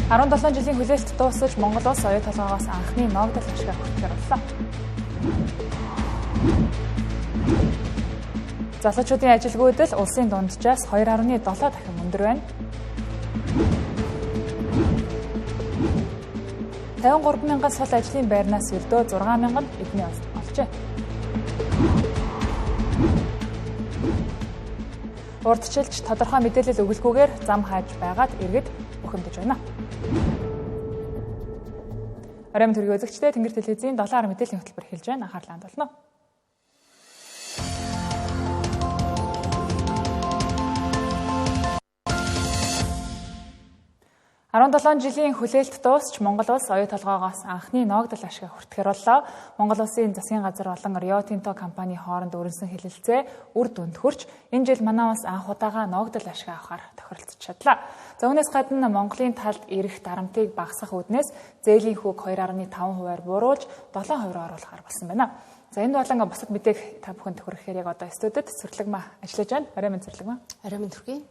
17 жилийн хүлээлт дуусаж Монгол улс оюу толгоогоос анхны ногдол ашиг хүртэхээр боллоо. Залуучуудын ажилгүйдэл улсын дунджаас 2.7 дахин өндөр байна. 53,000 сул ажлын байрнаас өрдөө 6,000 эдний олжээ. Урдчилж тодорхой мэдээлэл өгөлгүйгээр зам хааж байгаад иргэд бухимдаж байна. Оройн төргийн үзэгчдээ Тэнгэр телевизийн 7 мэдээллийн хөтөлбөр эхэлж байна. Анхаарлаа хандуулна. 17 жилийн хүлээлт дуусч Монгол улс оюу толгоогоос анхны ногдол ашиг хүртэхээр боллоо. Монгол улсын засгийн газар болон Rio Tinto компани хооронд өрнөсөн хэлэлцээ үр дүнд хүрч энэ жил манай улс анх удаага ногдол ашиг авахар тохиролцож чадлаа. За үүнээс гадна Монголын талд ирэх дарамтыг багасгах үүднээс зээлийн хүүг 2.5%-аар бууруулж 7% оруулахар болсон байна. За энэ болон бусад мэдээг та бүхэнд хүргэхээр яг одоо студид Цэрлэгмаа ажиллаж байна. Орой минь Цэрлэгмаа. Орой минь Түргий.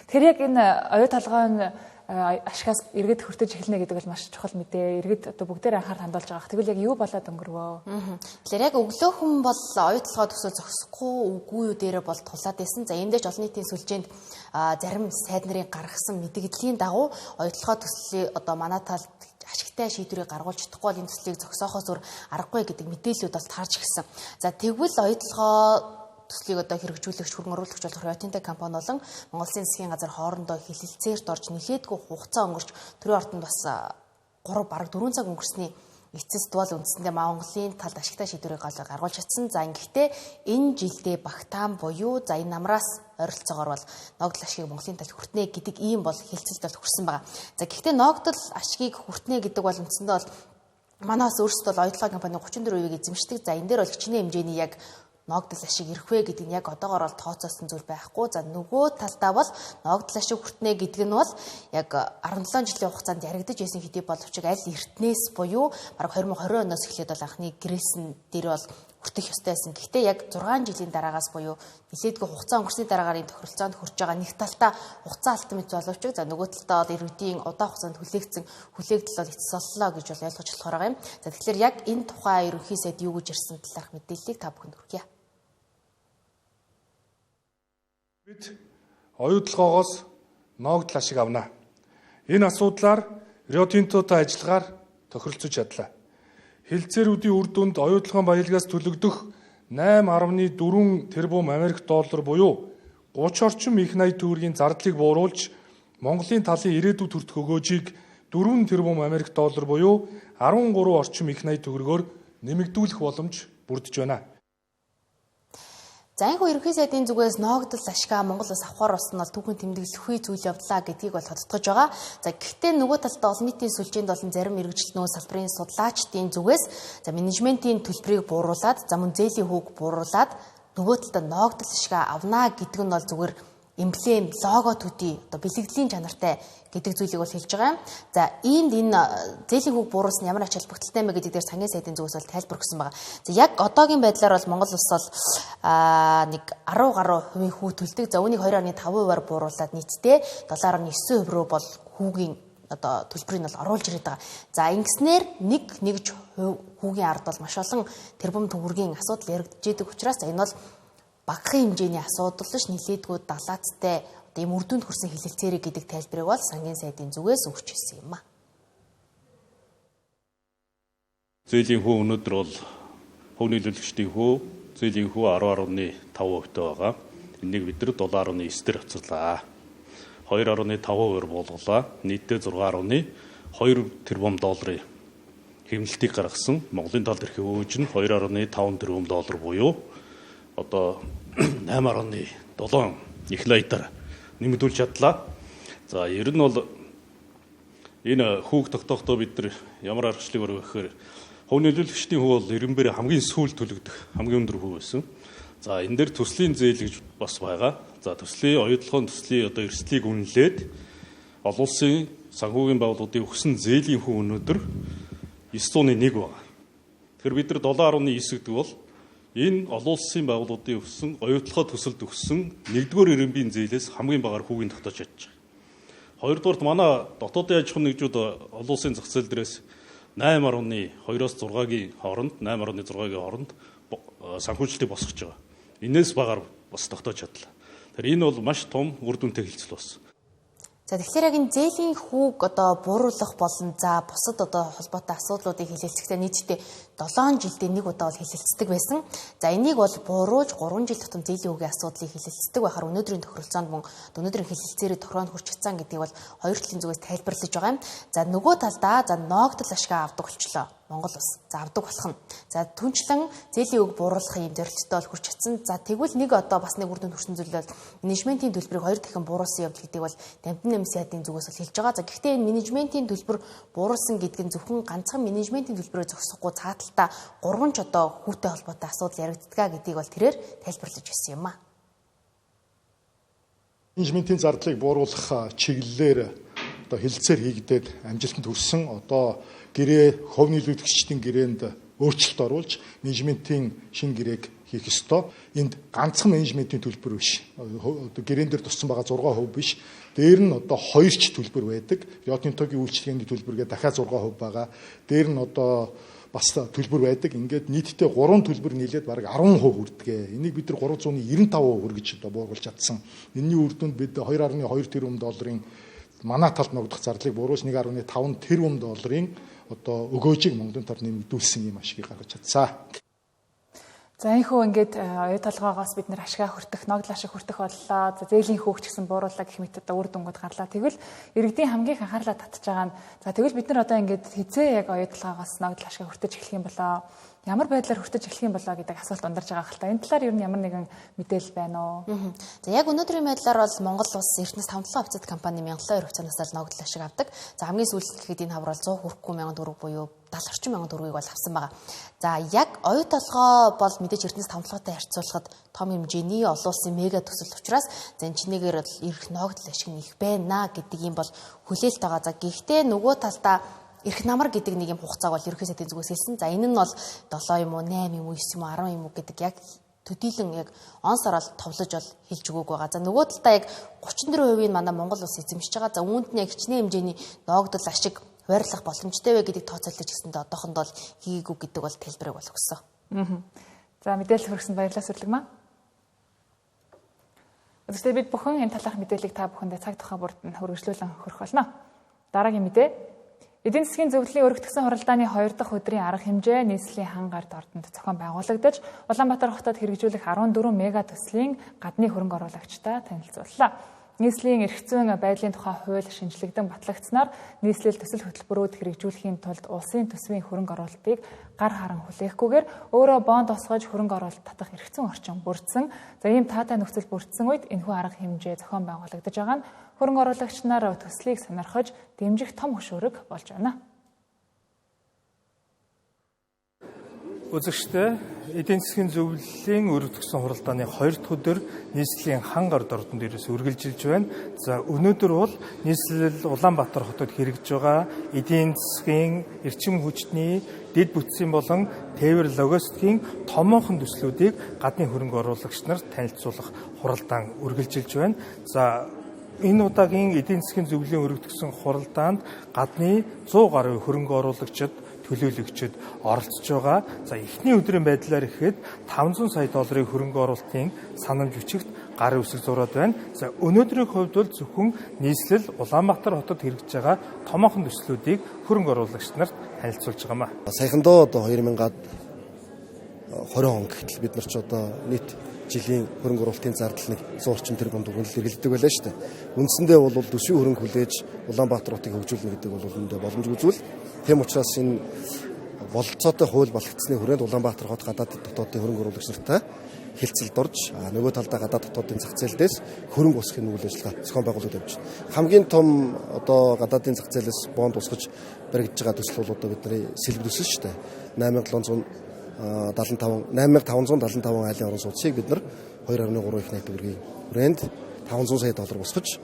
Тэгэхээр яг энэ оюу толгойн ашигаас иргэд хүртэж эхэлнэ гэдэг бол маш чухал мэдээ. Иргэд одоо бүгдээр анхаарал хандуулж байгаа. Тэгвэл яг юу болоод өнгөрвөө? Тэгэхээр яг өглөөхөн бол оюу толгой төсөө зогсохгүй үгүй юу дээр бол тулаад байсан. За эндэж олон нийтийн сүлжээнд зарим сайд нарын гаргасан мэдээллийн дагуу оюу толгой төслийг одоо манай талд ашигтай шийдвэрийг гаргуулж чадахгүй бол энэ төслийг зогсоохоос өөр аргагүй гэдэг мэдээлэлүүд бол таарч ирсэн. За тэгвэл оюу толгой төслийг одоо хэрэгжүүлэгч хөргөн оруулагч болох Rio Tinto компани болон Монгол Улсын засгийн газар хоорондоо хэлэлцээрт орж нэлээдгүй хугацаа өнгөрч төрийн ордонд бас 3 цаг өнгөрсний эцэст бол үндсэндээ Монголын талд ашигтай шийдвэрийг гаргуулж чадсан. За ингэхдээ энэ жилдээ Багтаан буюу за энэ намраас ойролцоогоор бол ногдол ашгийг Монголын талд хүртнэ гэдэг ийм бол хэлцэлд бол хүрсэн байгаа. За гэхдээ ногдол ашгийг хүртнэ гэдэг бол үндсэндээ бол манаас өөрсдөө бол оюу толгой компани 34% эзэмшдэг. За энэ дээр бол хичнээн хэмжээний яг ногдол ашиг ирэх вэ гэдэг нь яг одоогоор бол тооцоосон зүйл байхгүй. За нөгөө талдаа бол ногдол ашиг хүртнэ гэдэг нь бол яг 17 жилийн хугацаанд яригдж байсан хэдий боловч аль эртнээс буюу бараг 2020 оноос эхлээд бол анхны гэрээсэн дээр бол хүртэх ёстой байсан. Гэхдээ яг 6 жилийн дараагаас буюу нэлээдгүй хугацаа өнгөрсний дараагаар энэ тохиролцоонд хүрч байгаа нэг талдаа хугацаа алтан мэт боловч за нөгөө талдаа бол иргэдийн удаан хугацаанд хүлээгдэл бол эцэс боллоо гэж бол ойлгож болохоор байгаа юм. За тэгэхээр яг энэ тухай ерөнхий сайд юу гэж ирсэн талаарх мэдээллийг та бүхэнд хүргье. Бид оюу толгоогоос ногдол ашиг авнаа. Энэ асуудлаар Rio Tinto-той ажиллагаар тохиролцож чадлаа. Хэлэлцээрүүдийн үр дүнд оюу толгойн баялгаас төлөгдөх 8.4 тэрбум Америк доллар буюу 30 орчим их найт төгрөгийн зардлыг бууруулж Монголын талын ирээдүйд хүртэх өгөөжийг 4 тэрбум Америк доллар буюу 13 орчим их найт төгрөгөөр нэмэгдүүлэх боломж бүрдэж байна. За энэ ерөнхий сайдын зүгээс ногдол ашгаа Монгол улс авахар болсон бол түүхэн тэмдэглэхгүй зүйл явдлаа гэдгийг бол тодтогч байгаа. За гэхдээ нөгөө талдаа олон нийтийн сүлжээнд болон зарим мэргэжилтнөө салбарын судлаачдын зүгээс за менежментийн төлбөрийг бууруулад, за мөн зээлийн хүүг бууруулад нөгөө талдаа ногдол ашгаа авнаа гэдэг нь бол зүгээр эмблем, лого төдий одоо бэлэгдлийн чанартай гэдэг зүйлийг бол хэлж байгаа юм. За энд энэ зээлийн хүүг бууруулсан ямар ач холбогдолтой мэ гэдэг дээр сангийн сайдын зүгээс бол тайлбар өгсөн байгаа. За яг одоогийн байдлаар бол Монгол улс бол нэг 10 гаруй хувийн хүү төлдөг. За үүнийг 2.5%-аар бууруулад нийтдээ 7.9% рүү бол хүүгийн одоо төлбөрийг бол оруулж ирээд байгаа. За ингэснээр нэгж хүүгийн ард бол маш олон тэрбум төгрөгийн асуудал яригдж идэг учраас энэ бол багахан хэмжээний асуудал ш нэлээдгүй далаацтай одоо юм үр дүнд хүрсэн хэлэлцээрэг гэдэг тайлбарыг бол сангийн сайдын зүгээс өгч ирсэн юм а. Зээлийн хүү өнөөдөр бол хөв нийлүүлэгчдийн хүү зээлийн хүү 10.5% байгаа. Энийг бид нар 7.9-дэр авчирлаа. 2.5% буулгалаа. Нийтдээ 6.2 тэрбум долларын хэмнэлтийг гаргасан. Монголын талд ирэх өгөөж нь 2.5 тэрбум доллар буюу одоо 8.7 их лайтар нэмэгдүүлж чадлаа. За ер нь бол энэ хүүг тогтохдоо бид нар ямар аргачлалыг өргөх гэхээр хөв нийлүүлэгчдийн хүү бол иргэнбэр хамгийн сүүл төлөгдөх хамгийн өндөр хүү байсан. За энэ дээр төслийн зээл гэж бас байгаа. За төслийн оюу толгойн төслийн одоо эрсдлийг үнэлээд олон улсын санхүүгийн байгууллагуудын өгсөн зээлийн хүү өнөөдөр 9.1 байна. Тэгэхээр бид нар 7.9 гэдэг бол энэ олон улсын байгууллагуудын өгсөн оюу толгой төсөлд өгсөн 1-р иргэнбийн зээлээс хамгийн багаар хүүгийн тогтоож чадж байгаа. Хоёрдугаарт манай дотоодын аж ахуйн нэгжүүд олон улсын зах зээл дээрээс 8.2-оос 6-гийн хооронд 8.6-гийн хооронд санхүүжилтийг босгож байгаа. Инээс багаар бас тогтоож чадлаа. Тэгэхээр энэ бол маш том үр дүнтэй хэлцэл болсон. За тэгэхээр яг энэ зээлийн хүүг одоо бууруулах болон за бусад одоо холбоотой асуудлуудыг хэлэлцэхдээ нийтдээ 7 жилдээ нэг удаа бол хэлэлцдэг байсан. За энийг бол бууруулж 3 жил тутам зээлийн хүүгийн асуудлыг хэлэлцдэг байхаар өнөөдрийн тохиролцоонд мөн өнөөдрийн хэлэлцээрээ тохироонд хүрчихсэн гэдгийг бол хоёр талын зүгээс тайлбарлаж байгаа юм. За нөгөө талдаа за ноогдол ашгаа авдаг болчлоо. Монгол улс за авдаг болох нь. За түнчлэн зээлийн үг бууруулахын юм зорилттой бол хүрч чадсан. За тэгвэл нэг одоо бас нэг үр дүнд хүрсэн зүйл бол менежментийн төлбөрийг 2 дахин бууруулсан явдал гэдэг бол Дамтан Нэмсядын зүгээс бол хэлж байгаа. За гэхдээ энэ менежментийн төлбөр бууруулсан гэдэг нь зөвхөн ганцхан менежментийн төлбөрөөр зогсохгүй цааталтаа 3 ч одоо хүүтэй холбоотой асуудал яригддаг гэдгийг бол тэрээр тайлбарлаж байсан юм аа. Менежментийн зардлыг бууруулах чиглэлээр одоо хэлэлцээр хийгдээд амжилтанд хүрсэн одоо гэрээ хувь нийлүүлэгчдийн гэрээнд өөрчлөлт оруулж менежментийн шинэ гэрээг хийх ёстой. Энд ганцхан менежментийн төлбөр биш. Одоо гэрээн дээр туссан байгаа 6% биш. Дээр нь одоо 2 ч төлбөр байдаг. Риотинтогийн үйлчлэгээний төлбөргээ дахиад 6% байгаа. Дээр нь одоо бас төлбөр байдаг. Ингээд нийтдээ 3 төлбөр нийлээд бараг 10% хүрдэгэ. Энийг бид нар 395% хүргэж одоо бууруулж чадсан. Энэний үр дүнд бид 2.2 тэрбум долларын манай талд ногдох зардлыг бууруулж 1.5 тэрбум долларын одоо өгөөжийг Монголын төр нэмэгдүүлсэн юм ашигыг гаргаж чадсан. За энэхүү ингээд оюу толгоогоос бид нэр ашгаа хүртэх, ногдол ашиг хүртэх боллоо. За зээлийн хүүгч гэсэн бууруулаа гэх мэт одоо үр дүнгууд гарлаа. Тэгвэл иргэдийн хамгийн анхаарлаа татж байгаа нь за тэгвэл бид нар одоо ингээд хизээ яг оюу толгоогоос ногдол ашгаа хүртэж эхлэх юм болоо. Ямар байдлаар хүртэж эхлэх юм болоо гэдэг асуулт ундарч байгаа хэл та. Энэ талаар ер нь ямар нэгэн мэдээлэл байна уу? За яг өнөөдрийн байдлаар бол Монгол улс Эрдэнэс 5-7 хувьцат компани 1200 хувьцаанаас л ногдол ашиг авдаг. За хамгийн сүүлд гэхэд энэ хавар бол 100 хүрэхгүй мянган төгрөг буюу 70 орчим мянган төгрөгийг бол авсан байгаа. За яг оюу толгой бол мэдээж Эрдэнэс 5-7-тай харьцуулахад том хэмжээний олон улсын мега төсөл учраас за энэ чинээгээр бол ирэх ногдол ашиг нь их байна гэдэг юм бол хүлээлт байгаа. За гэхдээ нөгөө талдаа эрх намар гэдэг нэг юм хугацааг бол ерөнхий сайдын зүгээс хэлсэн. За энэ нь бол 7 юм уу, 8 юм уу, 9 юм уу, 10 юм уу гэдэг яг төдийлөн яг он сараар товлож бол хэлж өгөөг байгаа. За нөгөө талдаа яг 34% нь манай Монгол улс эзэмшиж байгаа. За үүнд нь яг хичнээн хэмжээний ногдол ашиг хуваарлах боломжтой вэ гэдэг тооцоолтыг гэсэндээ одоохондоо хийгээгүй гэдэг бол тайлбарыг бол өгсөн. За мэдээлэл хүргэсэнд баярлалаа Сүрлэгмаа. Өөрөөр бид бүхэн энэ талаарх мэдээллийг та бүхэндээ цаг тухайн бүрд нь хөрвүүлэн хүргэх болно. Дараагийн мэдээ Эдийн засгийн зөвлөлийн өргөтгсөн хуралдааны 2 дахь өдрийн арга хэмжээ нийслэлийн хан гард ордонд зохион байгуулагдаж Улаанбаатар хотод хэрэгжүүлэх 14 мега төслийн гадны хөрөнгө оруулагчтай танилцууллаа. Нийслэлийн эрх зүйн байдлын тухай хууль шинжлэгдэн батлагдсанаар нийслэл төсөл хөтөлбөрүүд хэрэгжүүлэхийн тулд улсын төсвийн хөрөнгө оруулалтыг гар харан хүлээхгүйгээр өөрөө бонд осгож хөрөнгө оруулалт татах эрх зүйн орчин бүрдсэн. За ийм таатай нөхцөл бүрдсэн үед энэхүү арга хэмжээ зохион байгуулагдаж байгаа нь хөрөнгө оруулагч нар төслийг сонирхож дэмжих том хөшөөрөг болж байна. Үзэгчтэй эдийн засгийн зөвлөлийн өргөдгсөн хуралдааны 2 дахь өдөр нийслэлийн хан гард ордонд ирээс үргэлжилж байна. За өнөөдөр бол нийслэл Улаанбаатар хотод хэрэгжиж байгаа эдийн засгийн эрчим хүчний дэд бүтцийн болон тээвэр логистикийн томоохон төслүүдийг гадны хөрөнгө оруулагч нарт танилцуулах хуралдаан үргэлжилж байна. За энэ удаагийн эдийн засгийн зөвлөлийн өргөдгсөн хуралдаанд гадны 100 гаруй хөрөнгө оруулагчид төлөөлөгчид оролцож байгаа. За эхний өдрийн байдлаар ихэд 500 сая долларын хөрөнгө оруулалтын санамж бичигт гарын үсэг зураад байна. За өнөөдрийн хувьд бол зөвхөн нийслэл Улаанбаатар хотод хэрэгжиж байгаа томоохон төслүүдийг хөрөнгө оруулагч нарт танилцуулж байгаа юм. Саяхандаа одоо 2020 он гэтэл бид нар ч одоо нийт жилийн хөрөнгө оруулалтын зардал нэг 100 орчим тэрбум төгрөг эргэлдэж байлаа шүү дээ. Үндсэндээ бол төсвийн хөрөнгө хүлээж Улаанбаатар хотыг хөгжүүлнэ гэдэг бол үүндээ боломжгүй зүйл. Тийм учраас энэ бололцоотой хууль балгацсны хүрээнд Улаанбаатар хот гадаад дотоодын хөрөнгө оруулагч нартай хэлцэлд орж нөгөө талдаа гадаад дотоодын зах зээлдээс хөрөнгө босгохын үйл ажиллагаа зохион байгуулагдаж байна. Хамгийн том одоо гадаадын зах зээлээс бонд босгож баригдаж байгаа төсөл бол одоо бидний сэлбэр төсөл шүү дээ. 8575 айлын орон сууцыг бид нар 2.3 их найт төгрөгийн хүрээнд 500 сая доллар босгож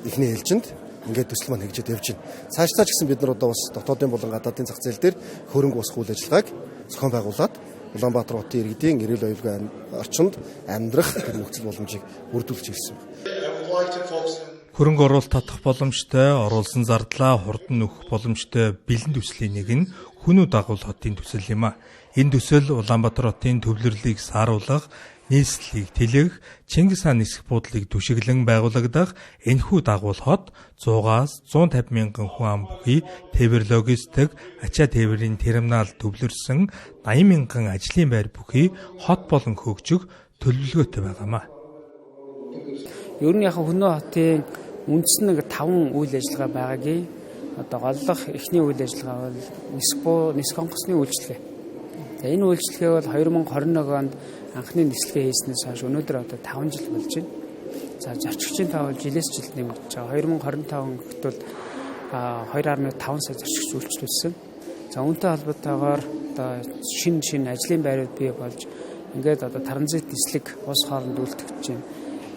эхний ээлжинд ингээд төсөл маань хэрэгжиж явж байна. Цаашдаа ч гэсэн бид нар одоо бас дотоодын болон гадаадын зах зээл дээр хөрөнгө босгох үйл ажиллагааг зохион байгуулад Улаанбаатар хотын иргэдийн эрүүл аюулгүй орчинд амьдрах нөхцөл боломжийг бүрдүүлж ирсэн. Хөрөнгө оруулалт татах боломжтой, оруулсан зардлаа хурдан нөхөх боломжтой бэлэн төслийн нэг нь Хүнүү дагуул хотын төсөл юм а. Энэ төсөл Улаанбаатар хотын төвлөрлийг сааруулах, нийслэлийг тэлэх, Чингис хаан нисэх буудлыг түшиглэн байгуулагдах энэхүү дагуул хот 100-аас 150 мянган хүн ам бүхий тээвэр логистик, ачаа тээврийн терминал төвлөрсөн 80 мянган ажлын байр бүхий хот болон хөгжих төлөвлөгөөтэй байгаамаа. Ер нь яг Хүнүү хотын үндсэн нэг 5 үйл ажиллагаа байгаагийн одоо голлох эхний үйл ажиллагаа бол нисэх онгоцны үйлчлэгээ. За энэ үйлчлэгээ бол 2021 онд анхны нислэгээ хийснээс хойш өнөөдөр одоо 5 жил болж байна. За зорчигчийн тоо бол жилээс жилд нэмэгдэж байгаа. 2025 он гэхэд бол 2.5 сая зорчигч үйлчлүүлсэн. За үүнтэй холбоотойгоор одоо шинэ ажлын байрууд бий болж ингээд одоо транзит нислэг улс хооронд үйлдвэрлэж байна.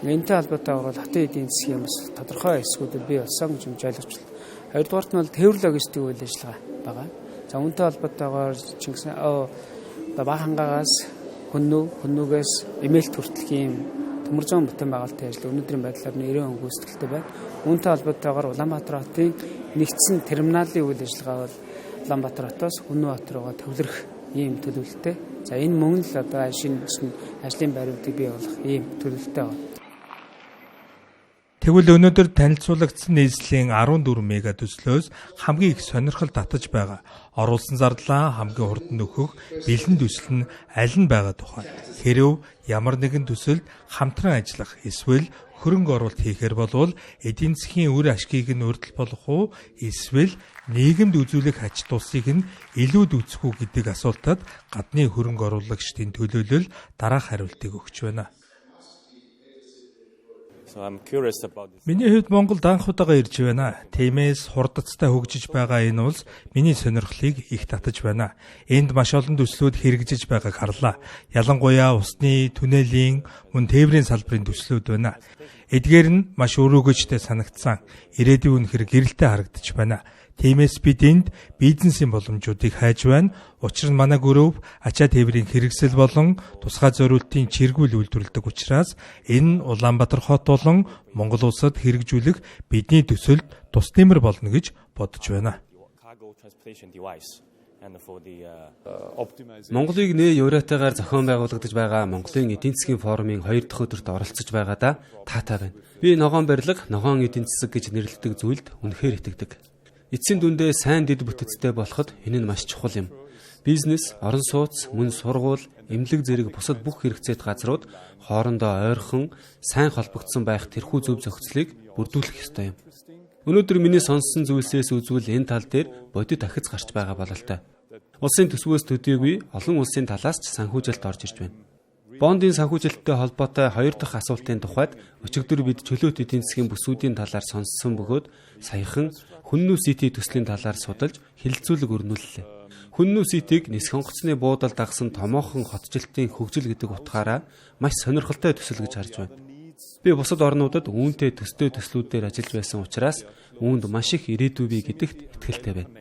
Энэтэй холбоотойгоор бол хотын эдийн засгийн бас тодорхой эсгүүдүүд бий болсон гэж ойлгож байна. Хоёрдугаарт нь бол тээвэр логистик үйл ажиллагаа байгаа. За үүнтэй холбоотойгоор Чингис хаан баг хангаагаас Хүннүүгээс эмээлт хүртэл ийм төмөр зүүн бүтээн байгуулалтын ажил өнөөдрийн байдлаар 90 он гүйцэтгэлтэй байна. Үүнтэй холбоотойгоор Улаанбаатар хотын нэгдсэн терминалийн үйл ажиллагаа бол Улаанбаатар хотоос Хүннүү хот руугаа төвлөрөх ийм төлөвлөлттэй. За энэ мөн л одоо шинэ ажлын байруудыг бий болгох ийм төлөвлөлттэй байна. Тэгвэл өнөөдөр танилцуулагдсан нийслэлийн 14 мега төслөөс хамгийн их сонирхол татаж байгаа оруулсан зардлаа хамгийн хурдан нөхөх бэлэн төсөл нь аль нь байгаа тухай хэрэв ямар нэгэн төсөлд хамтран ажиллах эсвэл хөрөнгө оруулалт хийхээр болвол эдийн засгийн үр ашгийг нь урьдчилж болох уу эсвэл нийгэмд үзүүлэх ач тусыг нь илүүд үзэх үү гэдэг асуултад гадны хөрөнгө оруулагчдын төлөөлөл дараах хариултыг өгч байна. Миний хувьд Монголд анх удаага ирж байна. Тиймээс хурдцтай хөгжиж байгаа энэ улс миний сонирхлыг их татаж байна. Энд маш олон төслүүд хэрэгжиж байгааг харлаа. Ялангуяа усны, түнэлийн, мөн тээврийн салбарын төслүүд байна. Эдгээр нь маш өрөөгөөжтэй санагдсан. Ирээдүйн үнэхээр гэрэлтэй харагдаж байна. Тиймээс бид энд бизнесийн боломжуудыг хайж байна. Учир нь манай групп ачаа тээврийн хэрэгсэл болон тусгай зориултын чиргүүл үйлдвэрлэдэг учраас энэ Улаанбаатар хот болон Монгол улсад хэрэгжүүлэх бидний төсөлд тус нэмэр болно гэж бодож байна. Монголыг нээ Евротойгоор зохион байгуулагдаж байгаа Монголын эдийн засгийн форумын 2 дахь өдөрт оролцож байгаадаа таатай байна. Би ногоон барилга, ногоон эдийн засаг гэж нэрлэдэг зүйлд үнэхээр итгэдэг. Эцсийн дүндээ сайн дэд бүтэцтэй болоход энэ нь маш чухал юм. Бизнес, орон сууц, мөн сургууль, эмнэлэг зэрэг бусад бүх хэрэгцээт газрууд хоорондоо ойрхон, сайн холбогдсон байх тэрхүү зөв зохицлыг бүрдүүлэх ёстой юм. Өнөөдөр миний сонссон зүйлсээс үзвэл энэ тал дээр бодит ахиц гарч байгаа бололтой. Улсын төсвөөс төдийгүй олон улсын талаас ч санхүүжилт орж ирж байна. Бондын санхүүжилттэй холбоотой 2 дахь асуултын тухайд өчигдөр бид чөлөөт эдийн засгийн бүсүүдийн талаар сонссон бөгөөд саяхан Хүннүү Сити төслийн талаар судалж хэлэлцүүлэг өрнүүллээ. Хүннүү Ситиг нисэх онгоцны буудалд дагсан томоохон хотжилтын хөгжил гэдэг утгаараа маш сонирхолтой төсөл гэж харж байна. Би бусад орнуудад үүнтэй төстэй төслүүдээр ажиллаж байсан учраас үүнд маш их ирээдүй бий гэдэгт итгэлтэй байна.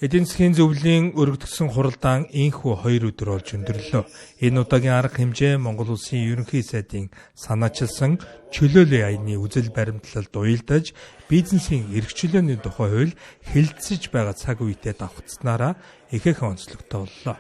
Эдийн засгийн зөвлөлийн өргөдсөн хуралдаан инхүү 2 өдөр болж өндөрлөө. Энэ удаагийн арга хэмжээ Монгол улсын ерөнхий сайдын санаачилсан чөлөөллийн аяны үзэл баримтлалд уялдаж бизнесийн эрх чөлөөний тухай хууль хэлэлцэж байгаа цаг үедээ давхцснараа ихээхэн онцлогтой боллоо.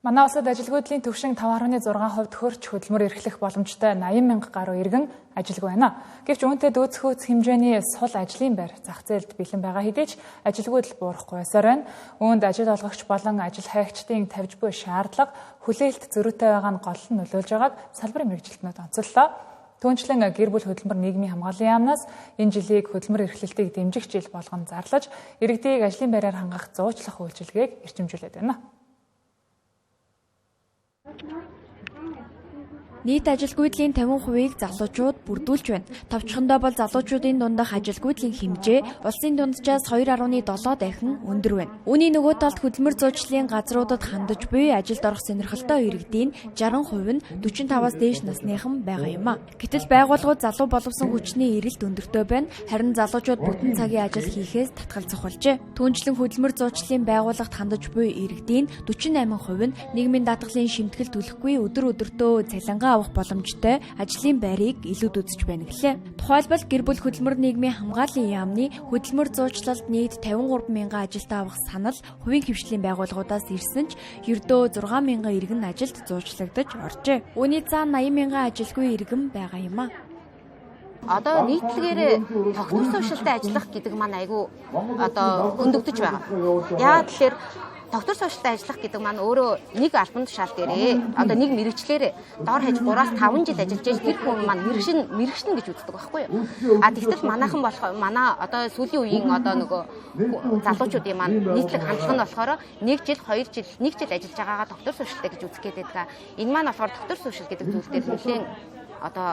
Манай улсад ажилгүйдлийн түвшин 5.6% хөрч хөдөлмөр эрхлэх боломжтой 80 мянга гаруй иргэн ажилгүй байна. Гэвч үүнтэй дөөцхөөц хэмжээний сул ажлын байр зах зээлд бэлэн байгаа хэдий ч ажилгүйдэл буурахгүй байсаар байна. Үүнд ажил олгогч болон ажил хайгчдын тавьж буй шаардлага хүлээлт зөрүүтэй байгаа нь гол нь нөлөөлж байгааг салбарын мэргэжилтнүүд онцоллоо. Түүнчлэн гэр бүл хөдөлмөр нийгмийн хамгааллын яамнаас энэ жилийг хөдөлмөр эрхлэлтийг дэмжих жил болгон зарлаж, иргэдийг ажлын байраар хангах зуучлах үйлчилгээг эрчимжүүлээд байна. Нийт ажилгүйдлийн 50%-ийг залуучууд бүрдүүлж байна. Товчхондоо бол залуучуудын дундах ажилгүйдлийн хэмжээ улсын дунджаас 2.7 дахин өндөр байна. Үүний нөгөө талд хөдөлмөр зуучлалын газруудад хандаж буй ажилд орох сонирхолтой иргэдийн 60% нь 45-аас дээш насныхан байгаа юм а. Гэтэл байгууллагууд залуу боловсон хүчний эрэлт өндөртэй байна. Харин залуучууд бүтэн цагийн ажил хийхээс татгалзах болжээ. Түүнчлэн хөдөлмөр зуучлалын байгууллагт хандаж буй иргэдийн 48% нь нийгмийн даатгалын шимтгэл төлөхгүй өдөр өдөртөө цалингаа авах боломжтой ажлын байрыг илүүд үзэж байна гэлээ. Тухайлбал гэр бүл хөдөлмөр нийгмийн хамгааллын яамны хөдөлмөр зуучлалд нийт 53 мянган ажилтаа авах санал хувийн хвшлийн байгууллагуудаас ирсэн ч ердөө 6 мянган иргэн ажилд зуучлагдаж оржээ. Үүний цаана 80 мянган ажилгүй иргэн байгаа юм а. Одоо нийтлэгээр тогтмол суурьшилтай ажиллах гэдэг маань айгүй одоо хөндөгдөж байгаа. Яагаад тэгэхээр тогтмол суурьшилтай ажиллах гэдэг маань өөрөө нэг албан тушаал дээрээ одоо нэг мэрэгчлэрээ дор хаяж 3-5 жил ажиллаж тэр хүн маань мэрэгшин гэж үздэг байхгүй юу? Тэгтэл манайхан болох манай одоо сүүлийн үеийн одоо нөгөө залуучуудын маань нийтлэг хандлага нь болохоор 1 жил 2 жил 1 жил ажиллаж байгаагаа тогтмол суурьшилтай гэж үзэх гээд байдаг. Энэ маань болохоор тогтмол суурьшил гэдэг зүйл дээр нэлээд одоо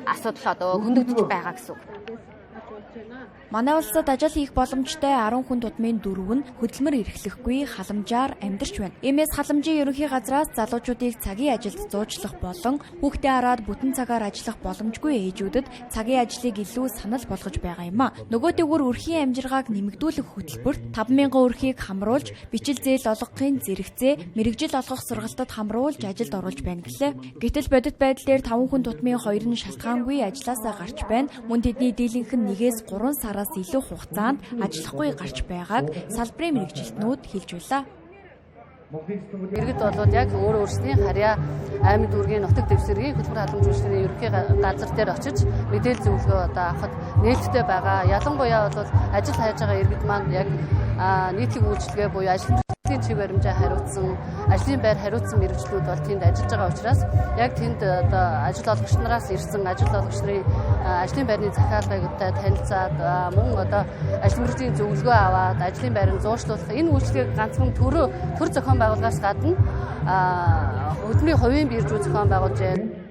асуудал одоо хөндөгдөж байгаа гэсэн үг. Манай улсад ажил хийх боломжтой 10 хүн тутмын 4 нь хөдөлмөр эрхлэхгүй халамжаар амьдарч байна. Иймээс халамжийн ерөнхий газраас залуучуудыг цагийн ажилд зуучлах болон хүүхдээ хараад бүтэн цагаар ажиллах боломжгүй ээжүүдэд цагийн ажлыг илүү санал болгож байгаа юм а. Нөгөө тэгвэр өрхийн амжиргааг нэмэгдүүлэх хөтөлбөрт 5,000 өрхийг хамруулж, бичил зээл олгохын зэрэгцээ мэрэгжил олгох сургалтад хамруулж ажилд оруулж байна гэлээ. Гэтэл бодит байдал дээр 5 хүн тутмын 2 нь шалтгаангүй ажилласаа гарч байна. Мөн тэдний дийлэнх нь 1-3 сараас илүү хугацаанд ажиллахгүй гарч байгааг салбарын мэрэгжилтнүүд хэлж байлаа. Иргэд болоод яг өөрсдийн харьяа аймаг дүүргийн нутаг дэвсгэрийн хөтөлбөр халамж үйлчлэгийн ерөнхий газар дээр очиж мэдээлэл зөвлөгөө одоо авахд нээлттэй байгаа. Ялангуяа бол ажил хайж байгаа иргэд маань яг нийтлэг үйлчлэгээ буюу ажил чиг баримжаа хариуцсан, ажлын байр хариуцсан мэрэгчлүүд бол тэнд ажиллаж байгаа учраас яг тэнд одоо ажил олгогч нараас ирсэн ажил олгогч нарын ажлын байрны захиалгыг танилцаад мөн одоо ажил мэргэжлийн зөвлөгөө аваад ажлын байрыг зуушлуулах энэ үйлчлэгийг ганцхан төр зохион байгууллагаас гадна хөдөлмөрийн хувийн биржүү зохион байгуулж байна.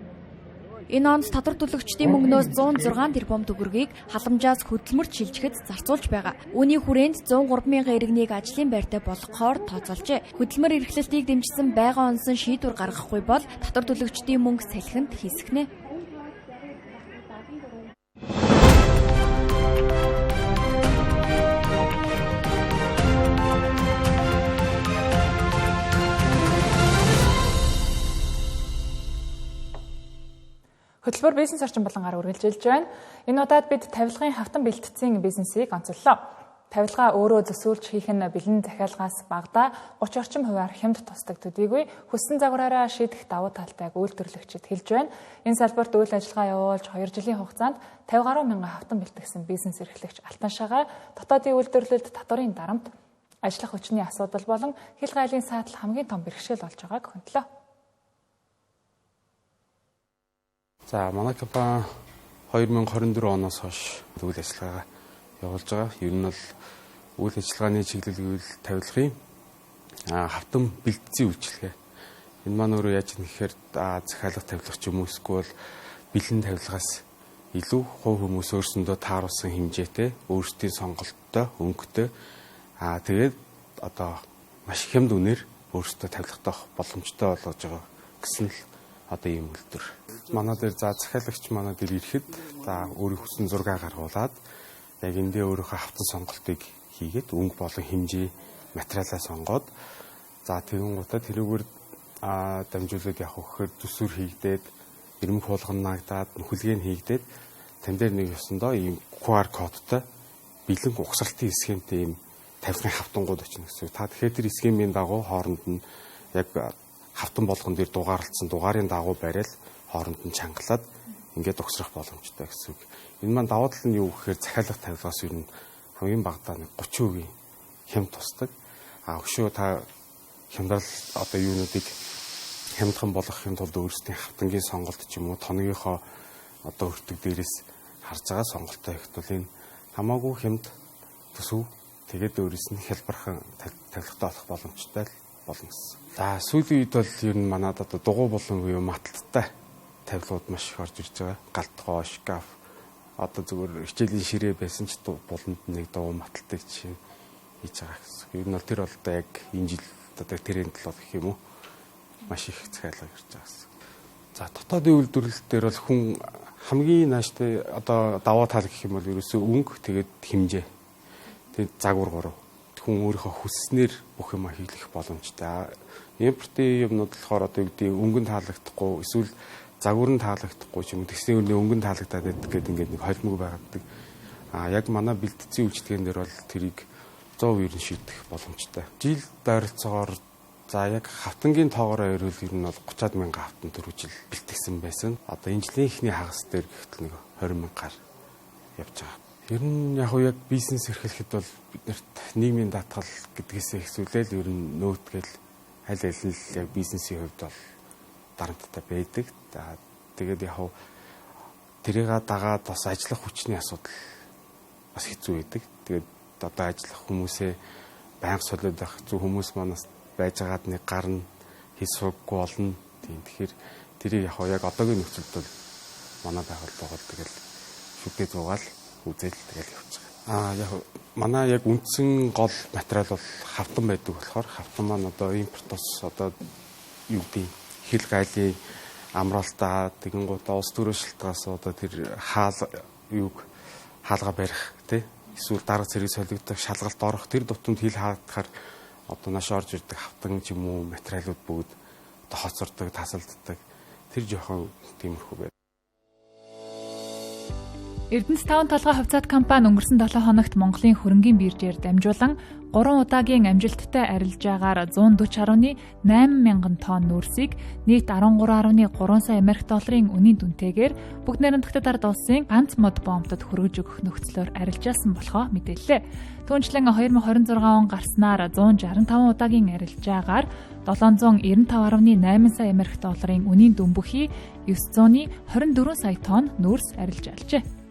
Энэ онд татвар төлөгчдийн мөнгнөөс 106 тэрбум төгрөгийг халамжаас хөдөлмөрт шилжихэд зарцуулж байгаа. Үүний хүрээнд 103 мянган иргэнийг ажлын байртай болгохоор тооцоолжээ. Хөдөлмөр эрхлэлтийг дэмжсэн байгаа онсон шийдвэр гаргахгүй бол татвар төлөгчдийн мөнгө салхинд хийсгэнэ. Хөтөлбөр бизнес орчин болонгаар үргэлжилж байна. Энэ удаад бид тавилгын хавтан бэлтгэсэн бизнесийг онцоллоо. Тавилгаа өөрөө төсөөлж хийх нь бэлэн захиалгаас багадаа 30 орчим хувиар хямд тусдаг төдийгүй хүссэн загвараараа шийдэх давуу талтай үйлдвэрлэгчид хэлж байна. Энэ салбарт үйл ажиллагаа явуулж 2 жилийн хугацаанд 50 гаруй мянган хавтан бэлтгэсэн бизнес эрхлэгч Алтан Шагаа дотоодын үйлдвэрлэлд татварын дарамт, ажиллах хүчний асуудал болон хил гайлын саатал хамгийн том бэрхшээл болж байгааг хөндлөө. За манай компани 2024 оноос хойш үйл ажиллагаа явуулж байгаа. Ер нь бол үйл ажиллагааны чиглэл тавилгын хавтан бэлтгэсэн үйлчилгээ. Энэ маань өөрөө яаж юм гэхээр захиалга тавилгач юм уу эсвэл бэлэн тавилгаас илүү хувь хүмүүс өөрсөндөө тааруулсан хэмжээтэй өөрсдийн сонголттой өнгөтэй тэгээд одоо маш хямд үнээр өөрсдөө тавилгатай боломжтой болгож байгаа гэсэн л одоо ийм үйлдвэр. Манай дээр захиалагч манай дээр ирэхэд өөрийн хүссэн зураг гаргуулад яг эндээ өөрийнхөө хавтан сонголтыг хийгээд өнгө болон хэмжээ материалаа сонгоод тэгэн гутаа тэрүүгээр дамжуулаад явах гэхээр төсвөр хийгдээд ирмэг хуулган нагдаад нөхөлгээ нь хийгдээд тань дээр нэг ёсондоо ийм QR кодтой бэлэн угсралтын схемтэй ийм тавилгын хавтангууд очно гэсэн. Тэгэхээр тэр схемийн дагуу хооронд нь яг хавтан болгон дээр дугаарлцсан дугаарын дагуу барайл хооронд нь чангалаад ингээд угсрах боломжтой гэсэн үг. Энэ маань давуу тал нь юу гэхээр захиалга тавилгаас ер нь хамгийн багадаа 30% хямд тусдаг. Өшөө та хямдрал одоо юунуудыг хямдхан болгохын тулд өөрсдийн хавтангийн сонголт ч юм уу тоногийнхоо одоо өртөг дээрээс харж байгаа сонголтоо ихт бол энэ хамаагүй хямд төсөв тэгээд өөрөөс нь хялбархан тавилгатай болох боломжтой л болно гэсэн. За сүүлийн үед бол ер нь манад одоо дугуй болон юу маталттай тавилгууд маш их орж ирж байгаа. Галтгоо, шкаф одоо зүгээр хичээлийн ширээ байсан ч буланд нэг дугуй маталтай жишээ хийж байгаа гэсэн. Ер нь бол тэр бол одоо яг энэ жил одоо тренд болоод гэх юм уу маш их захиалга ирж байгаа гэсэн. За дотоодын үйлдвэрлэл дээр бол хүн хамгийн нааштай одоо даваа тал гэх юм бол ерөөсөө өнгө тэгээд хэмжээ. Тэгээд загвар 3. Хүн өөрийнхөө хүсснээр бүх юм хийх боломжтой. Импортын юмнууд болохоор одоо юу гэдэг өнгөнд таалагдахгүй эсвэл загвар нь таалагдахгүй ч юм уу тэгсний өрнө өнгөнд таалагдаад байдаг гэдэг ингээд нэг холимог байгадаг. Яг манай бэлтгэцийн үйлчлэгэн дээр бол тэрийг 100% шийдэх боломжтой. Жилд ойролцоогоор за яг хавтангийн тоогоор ирвэл ер нь бол 30-аад мянган хавтан төрөжил бэлтгэсэн байсан. Одоо энэ жилийн эхний хагас дээр гэхтэл нэг 20 мянгаар явж байгаа. Ер нь яг бизнес эрхлэхэд бол биднэрт нийгмийн даатгал гэдгээсээ ихсүүлээл ер нь нөөтгөл аль аль нь яг бизнесийн хувьд бол дарамттай байдаг. Тэгээд тэрийг дагаад бас ажиллах хүчний асуудал бас хэцүү байдаг. Тэгээд одоо ажиллах хүмүүсээ байнга солиод байх зөв хүмүүс манаас байж байгаад нэг гарна хийсвэггүй болно. Тэгэхээр тэрийг яг одоогийн нөхцөлд бол манай байгууллага тэгэл шүтээ зугаал үзэл тэгэл явж байгаа. Манай яг үндсэн гол материал бол хавтан байдаг болохоор хавтан маань одоо импортоос одоо юу гэдэг хил гайлын амралтаа тэгэнгүүтээ улс төрийн шилтгаас одоо тэр хаалга барих тий эсвэл дарга цэрэг солигдох шалгалт орох тэр дутамд хил хаагдахаар одоо нааш орж ирдэг хавтан ч юм уу материалууд бүгд одоо хоцордог, тасалддаг тэр жоохон тиймэрхүү байна. Эрдэнэс 5 толгой хувьцаат компани өнгөрсөн 7 хоногт Монголын хөрөнгийн биржээр дамжуулан 3 удаагийн амжилттай арилжаагаар 140.8 мянган тонн нүүрсийг нийт 13.3 сая $, үнийн дүнтэйгээр бүгд найрамдагтад ард улсын ганц мод бомбтод хүргэж өгөх нөхцлөөр арилжаасан болохоо мэдээллээ. Түүнчлэн 2026 он гарснаар 165 удаагийн арилжаагаар 795.8 сая $, үнийн дүн бүхий 924 сая тонн нүүрс арилжаалжээ.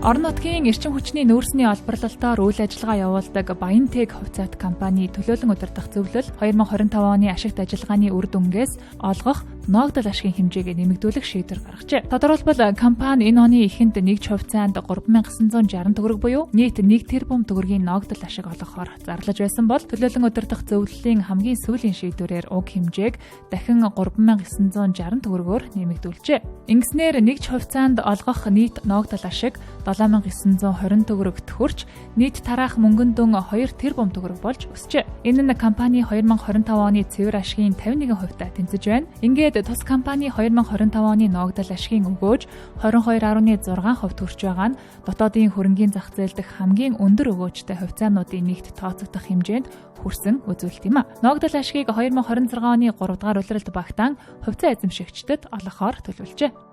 Орон нутгийн эрчим хүчний нүүрсний олборлолтоор үйл ажиллагаа явуулдаг Баян-Тэг хувьцаат компани төлөөлөн удирдах зөвлөл 2025 оны ашигт ажиллагааны үр дүнгээс олгох ногдол ашигын хэмжээг нэмэгдүүлэх шийдвэр гаргажээ. Тодорхойлбол компани энэ оны эхэнд нэгж хувьцаанд 3960 төгрөг буюу нийт 1 тэрбум төгрөгийн ногдол ашиг олгохоор зарлаж байсан бол төлөөлөн удирдах зөвлөлийн хамгийн сүүлийн шийдвэрээр уг хэмжээг дахин 3960 төгрөгөөр нэмэгдүүлжээ. Ингэснээр нэгж хувьцаанд олгох нийт ногдол ашиг 7920 төгрөгт хүрч нийт тараах мөнгөн дүн 2 тэрбум төгрөг болж өсчээ. Энэ нь компани 2025 оны цэвэр ашигын 51% тэнцэж байна. Ингээд тус компани 2025 оны ногдол ашигын өгөөж 22.6% төрж байгаа нь дотоодын хөрөнгийн зах зээл дэх хамгийн өндөр өгөөжтэй хувьцаануудын нэгт тооцогдох хэмжээнд хүрсэн үзүүлэлт юм а. Ногдол ашигыг 2026 оны 3 дугаар улиралд багтаан хувьцаа эзэмшигчдэд олгохоор төлөвлөжээ.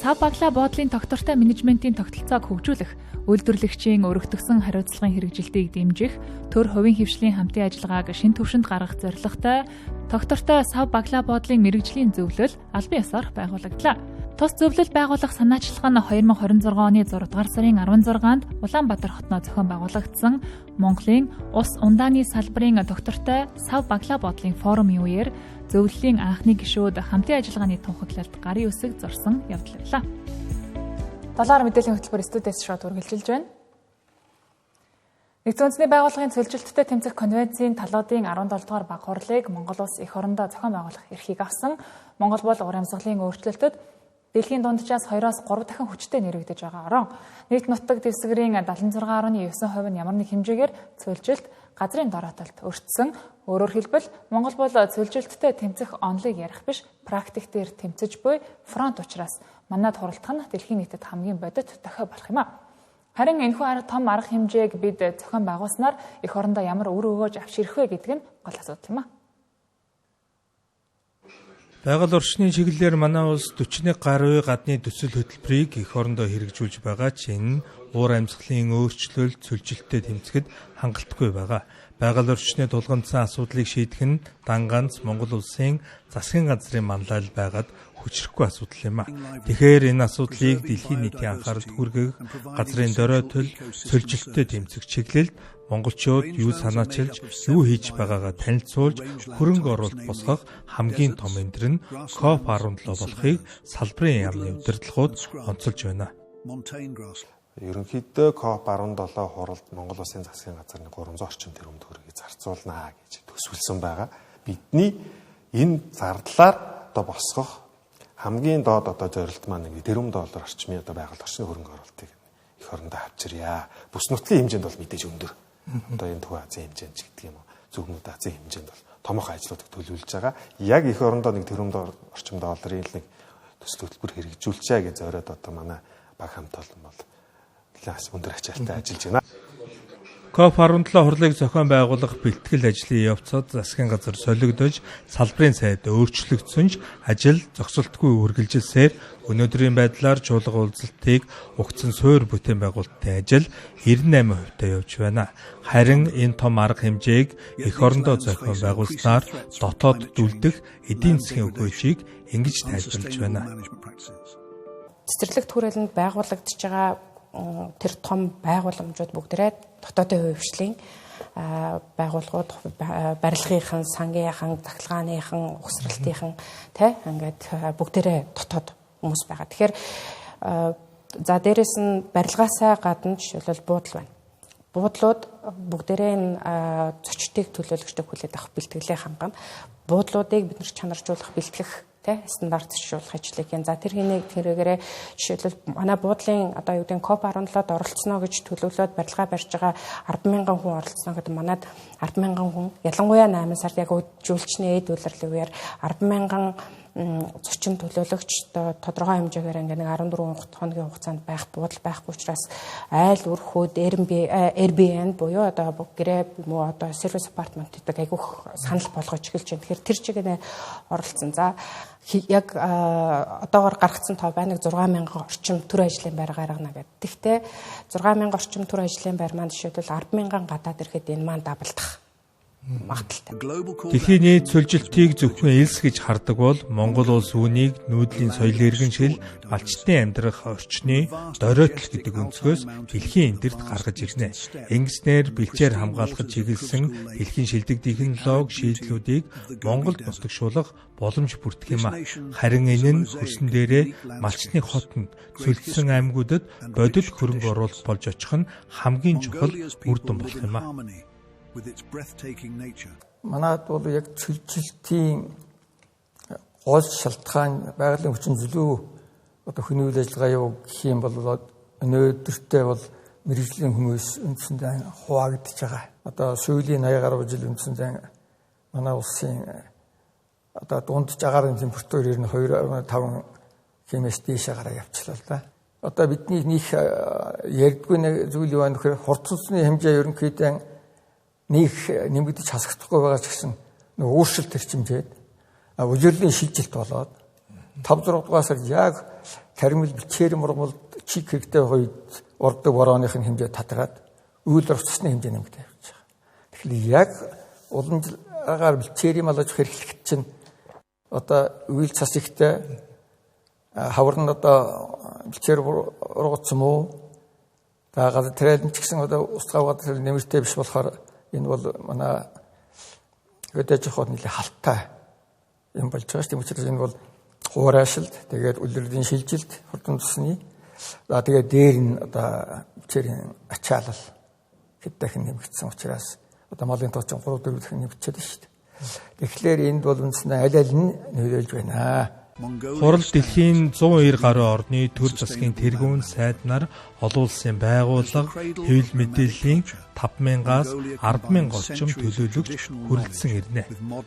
Сав баглаа буудлын тогтвортой менежментийн тогтолцоог хөгжүүлэх, үйлдвэрлэгчийн өргөтгсөн хариуцлагын хэрэгжилтийг дэмжих, төр хувийн хвшлийн хамтын ажиллагааг шинэ түвшинд гаргах зорилготой тогтвортой сав баглаа буудлын мэргэжлийн зөвлөл албан ёсоор байгуулагдлаа. Тус зөвлөл байгуулах санаачлах нь 2026 оны 6 дугаар сарын 16-нд Улаанбаатар хотноо зохион байгуулагдсан Монголын ус ундааны салбарын доктортой сав баглаа буудлын форумын үеэр зөвлөлийн анхны гишүүд хамтын ажиллагааны тунхаглалд гарын үсэг зорсон явдал байлаа. 7-р мэдээллийн хөтөлбөр студиэс шууд үргэлжилж байна. Нэгдсэн үндэсний байгууллагын цөлжилттэй тэмцэх конвенцийн талуудын 17 дугаар баг хурлыг Монгол улс эх орондоо зохион байгуулах эрхийг авсан. Монгол бол ур амьсгалын өөрчлөлтөд дэлхийн дунджаас 2-оос 3 дахин хүчтэй нэрвэгдэж байгаа орон. Нийт нутаг дэвсгэрийн 76.9% нь ямар нэг хэмжээгээр цөлжилт газрын дороотолд өртсөн. Өөрөөр хэлбэл Монгол бол цөлжилттэй тэмцэх онлыг ярих биш, практик дээр тэмцэж буй фронт учраас манайд хуралдах нь дэлхийн нийтэд хамгийн бодит дохио болох юм а. Харин энэхүү том арга хэмжээг бид зохион байгуулснаар эх орондоо ямар үр өгөөж авч ирэх вэ гэдэг нь гол асуудал юм а. Байгаль орчны чиглэлээр манай улс 41 гаруй гадны төсөл хөтөлбөрийг эх орондоо хэрэгжүүлж байгаа ч энэ уур амьсгалын өөрчлөлт цөлжилттэй тэмцэхэд хангалтгүй байгаа. байгаль орчны тулгамдсан асуудлыг шийдэх нь дан ганц Монгол улсын засгийн газрын манлайл байгаад хүчрэхгүй асуудал юм а. Тэгэхээр энэ асуудлыг дэлхийн нийтийн анхааралд хүргэх газрын дөрөө төл цөлжилттэй тэмцэх чиглэлд монголчууд юу санаачилж, юу хийж байгаагаа танилцуулж, хөрөнгө оруулалт босгох хамгийн том эндэр нь COP17 болохыг салбарын яамны удирдлагууд онцолж байна. Ерөнхийдөө COP17 хуралд Монгол Улсын засгийн газрын 300 орчим тэрбум төгрөгийг зарцуулнаа гэж төсвөлсөн байгаа. Бидний энэ зардлаар одоо босгох хамгийн доод одоо зорилт маань $1 тэрбум орчмын одоо байгаль орчны хөрөнгө оруулалтыг эх орондоо авчирья. Бүс нутгийн хэмжээнд бол мэдээж өндөр. Одоо энэ Төв Азийн хэмжээнд ч гэдэг юм уу. Зөвхөн Азийн хэмжээнд бол томоохон ажлуудыг төлөвлөж байгаа. Яг эх орондоо $1 тэрбум орчим долларын нэг төсөл хөтөлбөр хэрэгжүүлчихье гэж зориод одоо манай баг хамт олон бол өндөр ачаалттай ажиллаж байна. COP17 хурлыг зохион байгуулах бэлтгэл ажлын явцад засгийн газар солигдож, салбарын сайд өөрчлөгдсөнж, ажил зогсолтгүй үргэлжилсээр өнөөдрийн байдлаар чуулга уулзалтыг угтсан суур бүтээн байгуулалтын ажил 98% явж байна. Харин энэ том арга хэмжээг эх орондоо зохион байгуулснаар дотоод дүлдэх эдийн засгийн өгөөжийг ингэж тайлбарлаж байна. Цэцэрлэг түрээлэнд байгуулагдж байгаа тэр том байгууламжууд бүгдээ дотоодын хувьчлын байгууллагууд, барилгынхан, сангийнхан, захлагааныхан, угсралтынхан ингээд бүгдээ дотоод хүмүүс байгаа. Тэгэхээр за дээрэс нь барилгаасаа гадна жишээлбэл буудлын байна. Буудлууд бүгдээ энэ зочдыг төлөөлөгчдөг хүлээд авах бэлтгэлээ хангана. Буудлуудыг бид нар чанаржуулах, бэлтгэх стандартжуулах ажлыг ин за тэр хэнийг тэрэгээрээ жишээлбэл манай буудлын одоо юу гэдэг COP17-д оролцсноо гэж төлөвлөөд барилгаа барьж байгаа 10,000 хүн оролцсноо гэдэг манад 10,000 хүн ялангуяа 8 сард яг жүүлчний эд улирлын үеэр 10,000 зочин төлөөлөгч тодорхой хэмжээгээр ингээ нэг 14 хоногийн хугацаанд байх буудал байхгүй учраас айл өрхөд Airbnb буюу одоо гэрээ юм уу одоо сервис апартмент гэдэг айгүйх санал болгож эхэлж байна. Тэгэхээр тэр чигээр оролцсон. За яг одоогоор гаргацсан тоо байна 6,000 орчим төр ажлын байр гаргана гэдэг. Тэгтээ 6,000 орчим төр ажлын байр маань жишээлбэл 10,000 гадаад ирэхэд энэ маань даблдах магадaltaй. Дэлхийн нийт цөлжилтийг зөвхөн элс гэж хардаг бол Монгол улс үүнийг нүүдлийн соёлын иргэншил, малчтын амьдрах орчны доройтол гэдэг өнцгөөс дэлхийн эндэрт гаргаж ирнэ. Ингэснээр бэлчээр хамгаалахад чиглэсэн дэлхийн шилдэг технологи шийдлүүдийг Монголд нутагшуулах боломж бүрдэх юм а. Харин энэ нь хөрсөн дээрээ малчтны хотод цөлдсөн аймагуудад бодит хөрөнгө оруулалт болж очих нь хамгийн чухал үр дүн болох юм а. Манайд бол яг цөлжилтийн гол шалтгаан байгалийн хүчин зүйлөө одоо хүний үйл ажиллагаа явуулах юм бол өнөөдөртөө бол мэргэжлийн хүмүүс үндсэндээ хуваагдж байгаа. Одоо сүүлийн 80 гаруй жил үндсэндээ манай улсын одоо дунд жагаарын температур 92.5 хэмээс дээшээ гараа явчлаа л да. Одоо бидний нэг ярьдгүй нэг зүйл юу вэ гэхээр хурцлсны хэмжээ ерөнхийдөө нэг нэмэгдэж хасагдахгүй байгаа ч гэсэн нэг өөрчлөлт төрчмжээд улирлын шилжилт болоод 5-6 дугаар сард яг кармил бичээр мургамал чиг хэрэгтэй үед урддаг борооных нь хэмжээ татгаад үйл орцсны хэмжээ нэмэгдэж явж байгаа. Тэгэхээр яг уламжлаагаар бичээрийн малж хэрэглэхэд чинь одоо үйл цас ихтэй хавар нь одоо бичээр ургацсан уу? Дагаад тэрэлэн ч гэсэн одоо устгаагаад нэмэртэй биш болохоор энэ бол манай хөдөөж хот нэлээ халтай юм болж байгаа шүү дээ. Учир нь энэ бол хуурайшилт, тэгээд улирлын шилжилт, хурдан тусны тэгээд дээр нь одоо бичээрийн ачаалал хэд дахин нэмэгдсэн учраас одоо малын тооцоо 3-4 дахин нэмэгдчихэв шүү дээ. Тэгэхээр энд бол үндсэндээ аль аль нь нөлөөлж байна. Хурал дэлхийн 190 гаруй орны төр засгийн тэргүүн сайд нар олон улсын байгууллага хэвлэл мэдээллийн 5,000-аас 10,000 орчим төлөөлөгч хүрэлцэн ирнэ.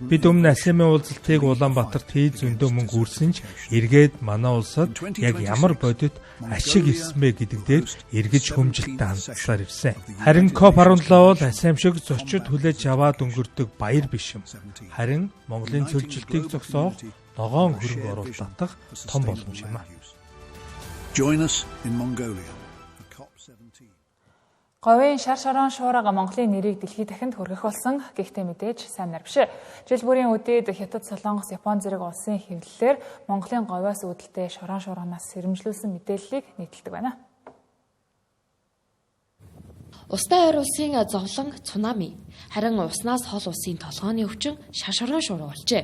Бид өмнө Асемын уулзалтыг Улаанбаатарт хийж зөндөө мөнгө үрсэн ч эргээд манай улсад яг ямар бодит ашиг ирсэн бэ гэдэг дээр эргэж хөмжилттэй хандсаар ирсэн. Харин COP17 бол Асем шиг зочид хүлээж аваад өнгөрдөг баяр биш юм. Харин Монголын цөлжилтийг зогсоох ногоон хөрөнгө оруулалт татах том боломж юм а. Говийн шар шорон шуурга Монголын нэрийг дэлхийд дахинд хүргэх болсон. Гэхдээ мэдээж сайн нар биш. Жил бүрийн үдээд Хятад, Солонгос, Япон зэрэг улсын хэвлэлээр Монголын говиос үүдэлтэй шорон шуурганаас сэрэмжлүүлсэн мэдээллийг нийтэлдэг байна. Устай ойр улсын зовлон цунами харин уснаас хол улсын толгооны өвчин шар шорон шуурга болжээ.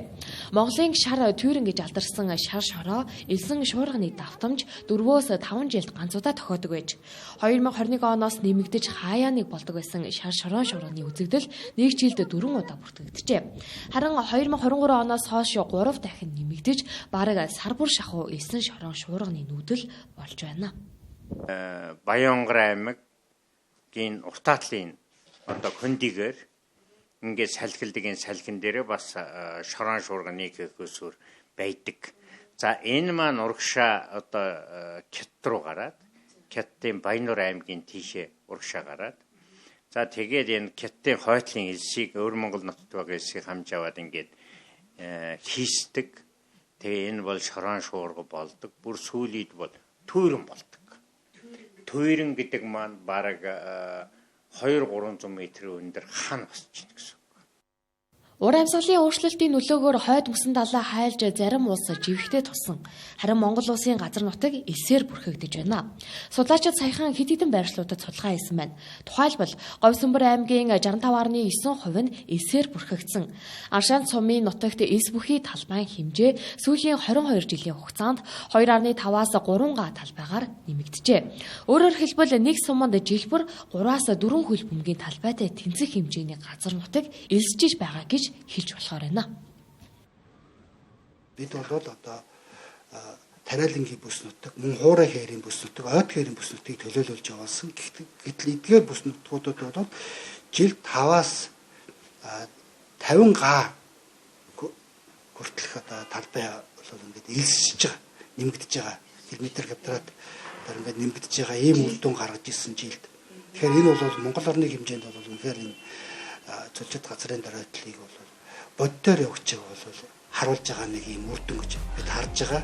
Монголын шар түйрэн гэж алдарсан шар шороо элсэн шуурганы давтамж 4-5 жилд ганцудаа тохиодог байж 2021 оноос нэмэгдэж хаяа нэг болдог байсан шар шорон шуурганы үзэгдэл нэг жилд 4 удаа бүртгэгджээ. Харин 2023 оноос хойш 3 дахин нэмэгдэж бараг сар бүр шахуу элсэн шорон шуурганы нүүдэл болж байна. Баянгар аймаг гин уртаатлын одоо хөндигээр ингээд салхилдгийн салхин дээр бас шорон шуурганы хөөсөр байдаг. За энэ маань урагшаа одоо Кят руу гараад Кяттын Баянур аймгийн тийшээ урагшаа гараад за тэгээд энэ Кяттын хойтлын элсийг өвөр Монгол нутагт байгаа элсийг хамж аваад ингээд хийсдэг. Тэгээ энэ бол шорон шуурга болдог. Бүр сүүлийд бол түйрэн болдог. Түйрэн гэдэг маань бараг 2-300 м өндөр хан босч байна гэсэн. Ур амьсгалын өөрчлөлтийн нөлөөгөөр хойд мөсөн далаа хайлж зарим улс живхтэй тулсан. Харин Монгол улсын газар нутаг элсээр бүрхэгдэж байна. Судлаачид саяхан хэд хэдэн байршлуудад судалгаа хийсэн байна. Тухайлбал Говьсөнбөр аймгийн 65.9% нь элсээр бүрхэгдсэн. Аршаан цумын нутагт элс бүхий талбайн хэмжээ сүүлийн 22 жилийн хугацаанд 2.5-аас 3 га талбайгаар нэмэгджээ. Өөрөөр хэлбэл нэг суманд жилбэр 3-аас 4 хөл бөмбөгийн талбайтай тэнцэх хэмжээний газар нутаг элсжиж байгаа гэж хэлж болохоор байна. Бид бол одоо тариалангийн бүс нутаг, мөн хуурай хээрийн бүс нутаг, ойд хээрийн бүс нутгийг төлөөлүүлж явуулсан. Гэтэл эдгээр бүс нутгуудад бол жилд 5-аас 50 га хүртэлх одоо талбай бол ингээд элсэж байгаа, нэмэгдэж байгаа. Километр квадрат ингээд нэмэгдэж байгаа ийм үр дүн гаргаж ирсэн жилд. Тэгэхээр энэ бол Монгол орны хэмжээнд бол үнэхээр энэ цолжид газрын дараатлыг бол боддоор явж байгаа бол харуулж байгаа нэг юм үр дүн гэж бид харж байгаа.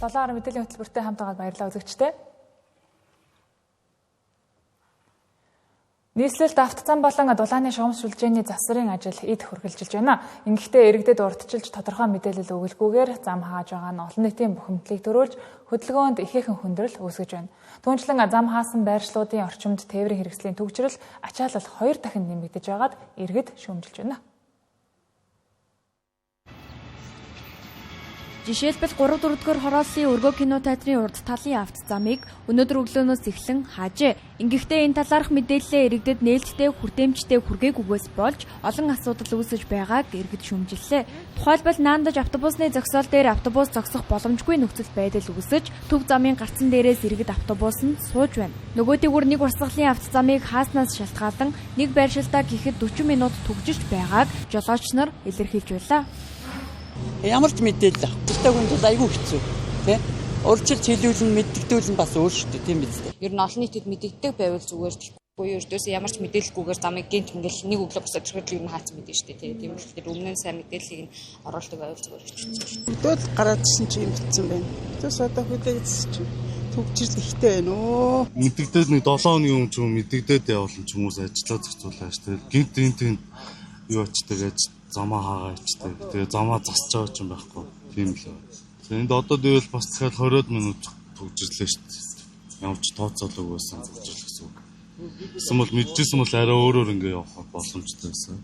Долоор мэдээллийн хөтөлбөртэй хамтаагаад баярлалаа үзэгчдээ. Нийслэлд автозан болон дулааны шугамс сүлжээний засварын ажил эд хүргэлжилж байна. Ингэхдээ иргэдэд урдчилж тодорхой мэдээлэл өгөлгүйгээр зам хааж байгаа нь олон нийтийн бухимдлыг төрүүлж хөдөлгөөнд ихээхэн хүндрэл үүсгэж байна. Түүнчлэн зам хаасан байршлуудын орчимд тээврийн хэрэгслийн төвчрөл ачаалал 2 дахин нэмэгдэж байгаад иргэд шүүмжилж байна. Жишээлбэл 3-4-р хорооллын өргөө кино театрын урд талын автозамыг өнөөдөр өглөөнөөс эхлэн хаажээ. Ингэхдээ энэ талаарх мэдээлэлээ иргэдэд нээлттэй хүртээмжтэй хүргээгүйгээс болж олон асуудал үүсэж байгааг иргэд шүүмжиллээ. Тухайлбал наандаж автобусны зогсоол дээр автобус зогсох боломжгүй нөхцөл байдал үүсэж төв замын гарцан дээрээс иргэд автобусанд сууж байна. Нөгөө тэгвэр нэг урсгалын автозамыг хааснаас шалтгаалan нэг байршилтаа гэхэд 40 минут түгжиж байгааг жолооч нар илэрхийлж байлаа. Ямар ч мэдээлэл авах хүн бол айгүй хэцүү тий. Урьдчилж хэлүүлэн мэддэгдүүлэн бас өөр шүү дээ тийм биз дээ. Ер нь олон нийтэд мэдэгддэг байвал зүгээр ч буюу ердөөсөө ямар ч мэдээлэлгүйгээр замыг гинт ингээл нэг өглөө босоод ирэхэд юу хаацсан мэдэн шүү дээ тий. Тийм болохоор өмнө нь сайн мэдээллийг нь оруулдаг байвал зүгээр хэвчээ шүү дээ. Өдөл гараадсэн чи юм битсэн байна. Тэс одоо хүлээсэн чи төгжил ихтэй байна өө. Мэдэгдээд нэг 7 хоногийн өмнө ч юм мэдэгдээд явуулсан ч хүмүүс ажиллаа зохицуулаа шүү дээ. Гинт энэ юу очтой гэж замаа хаагаа ичтэй. Тэгээ замаа засч байгаа ч юм байхгүй. Тийм л байна. Энд одоо дэвэл бас дахиад 20 минут төгжрлээ шүү дээ. Ямч тооцоолог байсан төгжрөл гэсэн үг. Эсвэл мэдчихсэн бол арай өөрөөр ингэ явах боломжтой байсан.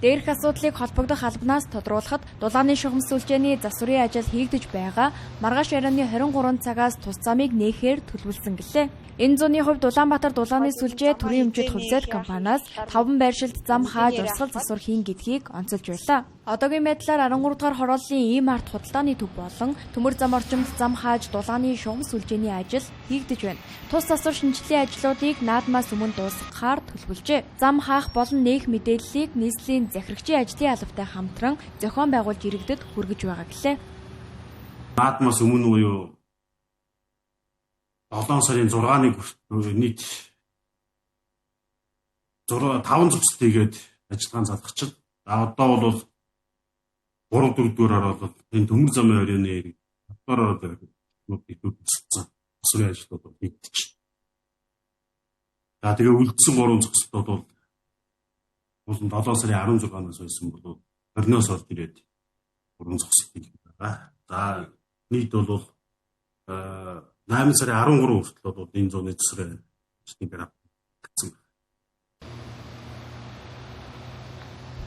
Дээрх асуудлыг холбогдох албанаас тодруулахад дулааны шугам сүлжээний засварын ажил хийгдэж байгаа маргааш оройн 23 цагаас тус замыг нээхээр төлөвлөсөн гэлээ. Энэ зууны хувьд Улаанбаатар дулааны сүлжээ төрийн хэмжээт хувьсэт компаниас 5 байршилд зам хааж урсгал засвар хийн гэдгийг онцолж байлаа. Одоогийн байдлаар 13 дугаар хорооллын ийм арт худалдааны төв болон төмөр зам орчимд зам хааж дулааны шугам сүлжээний ажил хийгдэж байна. Тус засвар шинжилгээ ажлуудыг наадмаас өмнө дуусгахаар төлөвлөжээ. Зам хаах болон нээх мэдээллийг нийслэлийн захирагчийн ажлын албатай хамтран зохион байгуулж иргэдэд хүргэж байгаа гэлээ. Наадмаас өмнө буюу 7 сарын 6-ныг нийт 5 зогсолт хийгээд ажиллагаан залгачид одоо бол 3-4 дуурайар бол энэ төмөр замын оройны дотороор нүүдэлсэн засварын ажлууд хийгдэж байна. Тэгээ үлдсэн 3 зогсолтууд бол 7 сарын 16-наас байсан бол 20-оос орж ирээд 3 зогсолт хийгдэж байгаа. За нийт бол 8 сарын 13 хүртэл бол энэ зууны засварын ажлын график гэсэн.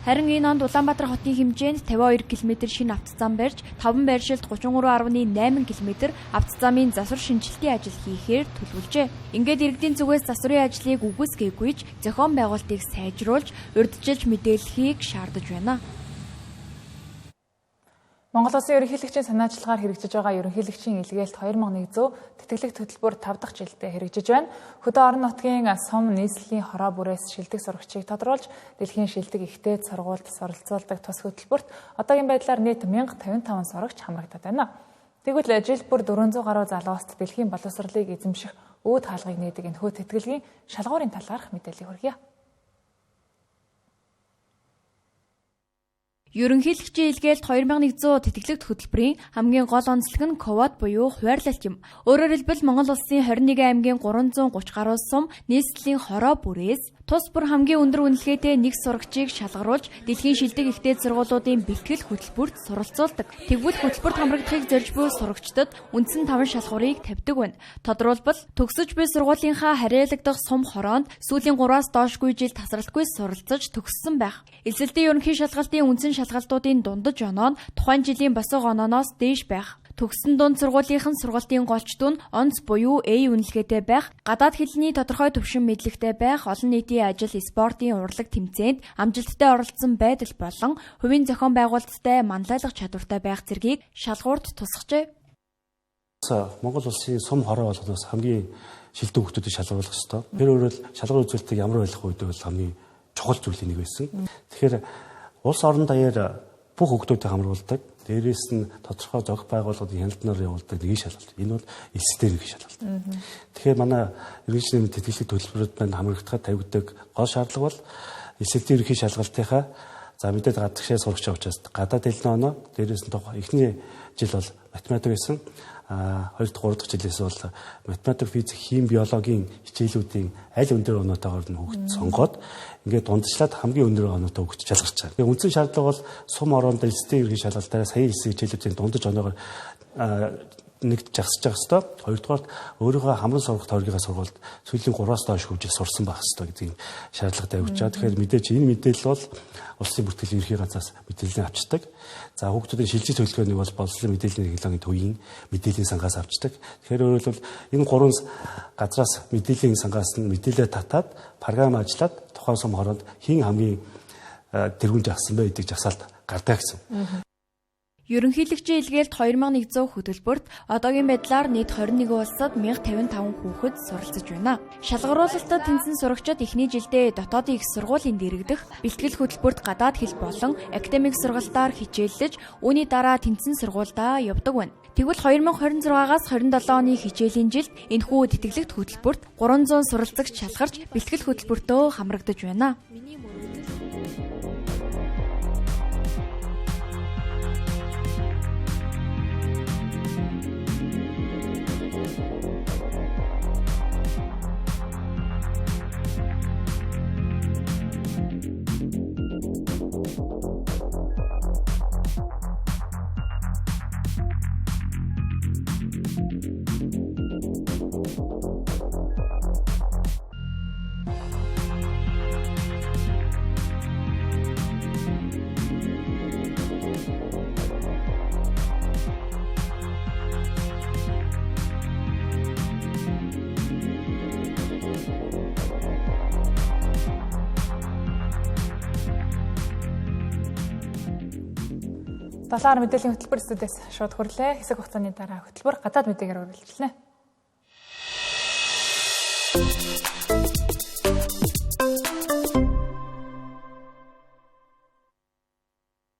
Харин энэ онд Улаанбаатар хотын хэмжээнд 52 км шинэ автозам барьж 5 байршилд 33.8 км автозамын засвар шинжилтийн ажил хийхээр төлөвлөжээ. Ингээд иргэдийн зүгээс засварын ажлыг үгүйсгүйж зохион байгуулалтыг сайжруулж урьдчилж мэдээлэхийг шаардаж байна. Монгол Улсын ерөнхийлөгчийн санаачлагаар хэрэгжиж байгаа ерөнхийлөгчийн илгээлт 2100 тэтгэлэг хөтөлбөр 5 дахь жилдээ хэрэгжиж байна. Хөдөө орон нутгийн сум нийслэлийн хороо бүрээс шилдэг сурагчийг тодруулж дэлхийн шилдэг ихтэй сургуульд суралцуулдаг тус хөтөлбөрт одоогийн байдлаар нийт 1055 сурагч хамрагдаад байна. Тэгвэл жил бүр 400 гаруй залууст дэлхийн боловсролыг эзэмших үүд хаалгыг нээдэг энэхүү тэтгэлгийн шалгуурын талаарх мэдээллийг хүргье. Ерөнхийлөгчийн илгээлт 2100 тэтгэлэгт хөтөлбөрийн хамгийн гол онцлог нь ковод буюу хуваарлалт юм. Өөрөөр хэлбэл Монгол Улсын 21 аймгийн 330 гаруй сум нийслэлийн хороо бүрээс тус бүр хамгийн өндөр үнэлгээтэй нэг сурагчийг шалгаруулж дэлхийн шилдэг ихтэй сургуулиудын бэлтгэл хөтөлбөрт суралцуулдаг. Тэгвэл хөтөлбөрт хамрагдахыг зорж буй сурагчдад үндсэн 5 шалгуурыг тавьдаг байна. Тодорхойлбол төгсөж буй сургуулийнхаа хариалагдах сум хороонд сүүлийн 3-аас доошгүй жил тасралтгүй суралцаж төгссөн байх. Эсэлтийн ерөнхий шалгалтын үндсэн шалгалтуудын дундаж оноо нь тухайн жилийн босго онооноос дээш байх. Төгссөн дунд сургуулийнхан сургалтын голчтун онц буюу A үнэлгээтэй байх, гадаад хэлний тодорхой төвшин мэдлэгтэй байх, олон нийтийн ажил, спортын урлаг тэмцээнд амжилттай оролцсон байдал болон хувийн зохион байгуулалттай манлайлах чадвартай байх зэргийг шалгуурт тусгажээ. Монгол Улсын сум хороо болгоноос хамгийн шилдэг хүмүүсийг шалгуулах ёстой. Тэр өөрөөр шалгуур үзүүлэлтийг ямар байх үед бол хамгийн чухал зүйлийн нэг байсан. Тэгэхээр улс орон даяар бүх хүмүүсийг хамруулдаг. Дээрээс нь тодорхой зохих байгууллагын хяналтнаар явуулдаг нэг шалгалт. Энэ бол элстэй нэг шалгалт. Тэгэхээр манай ерөнхийлөгчийн тэтгэлэг төлбөрөд маань хамрагдахад тавигддаг гол шаардлага бол элсэлтийн ерөнхий шалгалтынхаа за мэдээд гадагшаа сурагч учраас гадаад хэлний оноо дээрээс нь эхний жил бол математик байсан. 2 дахь 3 дахь жилээс бол математик, физик, хим, биологийн хичээлүүдийн аль өндөр оноотойгоор нь хүүхд сонгоод ингээд дундчлаад хамгийн өндөр оноотой хүүхд шалгарч байгаа. Тэгээ үндсэн шаардлага бол сум ороонд элстэй ерхий шалгалтаараа саяын элсийн хичээлүүдийн дундаж оноогоор нэгт жагсаж байгаа хэвээр. Хоёрдугаар өөрийнхөө хамран сургах тойргийнхаа сургуульд сүүлийн 3-аас доош хөвжил сурсан байх хэвээр гэдэг шаардлагатай явж байгаа. Тэгэхээр мэдээж энэ мэдээлэл бол улсын бүртгэлийн ерхий ганцаас мэдээлэл авчдаг. За хүүхдүүдийн шилжиж төлөвлөгөөнийг бол боловсролын мэдээллийн технологийн төвийн мэдээллийн сангаас авчдаг. Тэгэхээр өөрөөр хэлбэл энэ 3 газраас мэдээллийн сангаас нь мэдээлэл татаад програм ажиллаад тухайн сум хороонд хэн хамгийн тэргүүн жагсан бэ гэдэг жагсаалт гардаг гэсэн. Ерөнхийлөгчийн илгээлт 2100 хөтөлбөрт одоогийн байдлаар нийт 21 улсад 1055 хүүхэд суралцж байна. Шалгаруулалтад тэнцэн сурагчид эхний жилдээ дотоодын их сургуулийн дэрэгдэх бэлтгэл хөтөлбөрт гадаад хэл болон академик сургалтаар хичээллэж үүний дараа тэнцэн сургуульдаа явдаг байна. Тэгвэл 2026-аас 27 оны хичээлийн жилд энэхүү тэтгэлэгт хөтөлбөрт 300 суралцагч шалгарч бэлтгэл хөтөлбөртөө хамрагдаж байна. Далаар мэдээллийн хөтөлбөр студиэс шууд хүрлээ. Хэсэг хугацааны дараа хөтөлбөр гадаад мэдээгээр үргэлжлэнэ.